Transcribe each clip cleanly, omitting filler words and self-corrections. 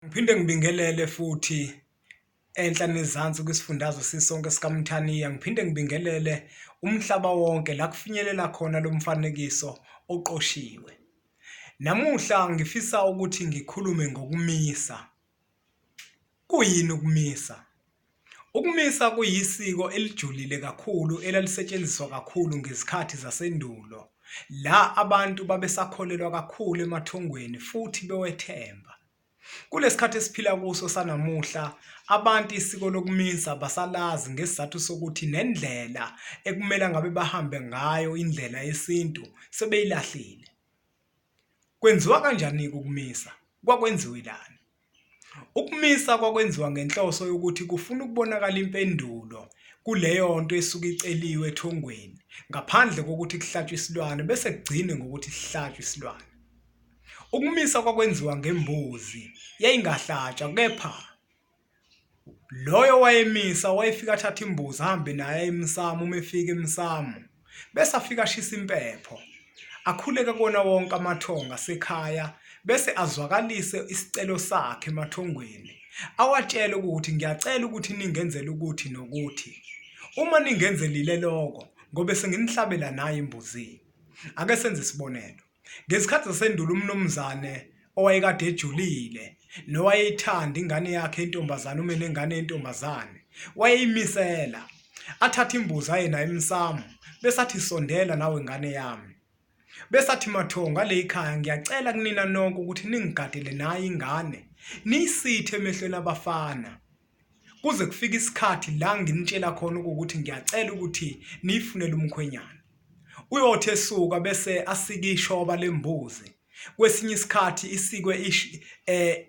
Ngiphinde ngibingelele futhi enhlani ezansi kwisifundazwe sisonke sikaMthaniya. Ngiphinde ngibingelele umhlaba wonke la kufinyelela khona lo mfanekiso oqoshiwe. Namuhla ngifisa ukuthi ngikhulume ngokumisa. Kuyini ukumisa? Ukumisa kuyisiko elijulile kakhulu elalisetshenziswa kakhulu ngezikhathi zasendulo, la abantu babesakholelwa kakhulu emathongweni futhi bewethemba. Kulesikhathi esiphila kuso sanamuhla, abantu isiko lokumisa basalazi ngesizathu sokuthi nendlela ekumele ngabe bahambe ngayo indlela yesintu sebeyilahlile. Kwenziwa kanjani-ke ukumisa? Kwakwenziwelani? Ukumisa kwakwenziwa ngenhloso yokuthi kufuna ukubonakala impendulo kuleyo nto esuke iceliwe ethongweni, ngaphandle kokuthi kuhlatshwe isilwane bese kugcine ngokuthi sihlatshwe isilwane. Ukumisa kwakwenziwa ngembuzi, yayingahlatshwa, kepha loyo wayemisa wayefika athatha imbuzi ahambe naye emsamo. Uma efika emsamo bese afika ashisa impepho, akhuleke kona wonke amathongo asekhaya, bese azwakalise isicelo sakhe emathongweni, awatshele ukuthi ngiyacela ukuthi ningenzele ukuthi nokuthi. Uma ningenzelile lokho, ngobe senginihlabela naye imbuzini. Ake senze isibonelo. Ngesikhathi zasendulo umnumzane owayekade ejulile nowayeyithanda ingane yakhe entombazane, uma enengane yentombazane, wayeyimisela, athatha imbuzi aye naye emsamo, bese athi sondela nawe ngane yami. Bese athi mathongo ale ekhaya, ngiyacela kunina nonke ukuthi ningigadele naye ingane, niyisithe emehlweni abafana, kuze kufike isikhathi la nginitshela khona ukuthi ngiyacela ukuthi niyifunele umkhwenyana. Uyothi esuka bese asika ishoba lembuzi. Kwesinye isikhathi isikwe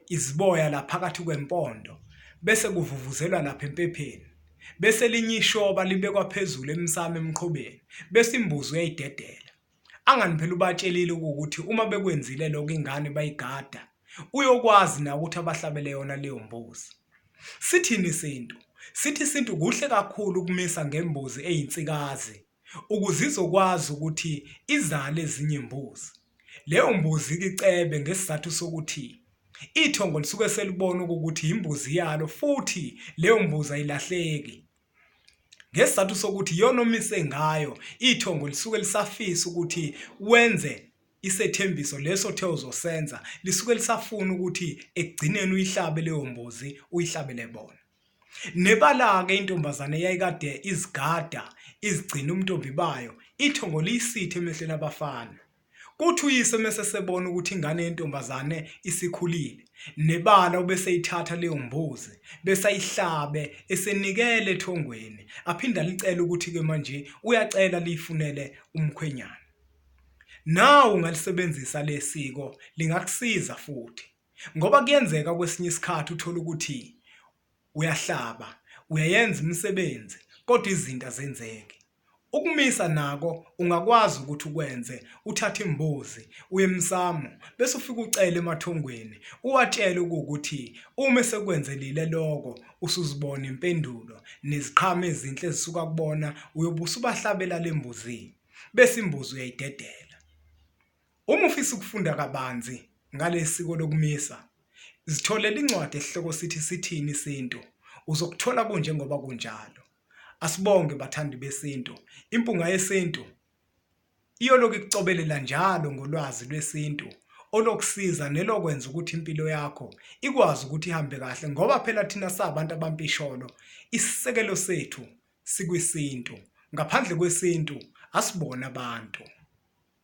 iziboya la phakathi kwempondo, bese kuvuvuzelwa lapha empepheni, bese linye ishoba libekwa phezulu emsamo emqhubeni, bese imbuzi uyayidedela. Angani phela ubatshelile ukuthi uma bekwenzile lokho ingane bayigada, uyokwazi na ukuthi abahlabele yona leyo mbuzi. Sithini isintu? Sithi isintu kuhle kakhulu ukumisa ngembuzi eyinsikazi, ukuze izokwazi ukuthi izale ezinye imbuzi. Leyo mbuzi-ke icebe ngesizathu sokuthi ithongo lisuke selibona ukuthi imbuzi yalo, futhi leyo mbuzi ayilahleki. Ngesizathu sokuthi iyona omise ngayo, ithongo lisuke lisafisa ukuthi wenze isethembiso leso othe uzosenza, lisuke lisafuna ukuthi ekugcineni uyihlabe leyo mbuzi, uyihlabele bona. Nebala-ke intombazane eyayikade izigada izigcina umntombi bayo, ithongo liyisithe emehlweni abafana. Kuthi uyise mase sebona ukuthi ingane yentombazane isikhulile, nebala ubese eyithatha leyo mbuzi, bese ayihlabe esenikele ethongweni, aphinda licela ukuthi-ke manje uyacela liyifunele umkhwenyana. Nawe ungalisebenzisa lesiko, lingakusiza futhi, ngoba kuyenzeka kwesinye isikhathi uthola ukuthi uyahlaba, uyayenza imisebenzi, kodwa izinto azenzeki. Ukumisa nako ungakwazi ukuthi ukwenze, uthathe imbuzi uye emsamo, bese ufika ucele emathongweni, uwatshele ukuthi uma sekwenzelile lokho usuzibona impendulo neziqhamo ezinhle ezisuka kubona, uyobe usubahlabela lembuzini, bese imbuzi uyayidedela. Uma ufisa ukufunda kabanzi ngalesiko lokumisa, zitholela incwadi esihloko sithi Sithini isintu, uzokuthola kunjengoba kunjalo. Asibonge bathandi besintu, impunga yesintu iyoloku ikucobelela njalo ngolwazi lwesintu olokusiza nelokwenza ukuthi impilo yakho ikwazi ukuthi ihambe kahle, ngoba phela thina sabantu abampisholo, isisekelo sethu sikwisintu. Ngaphandle kwesintu asibona abantu.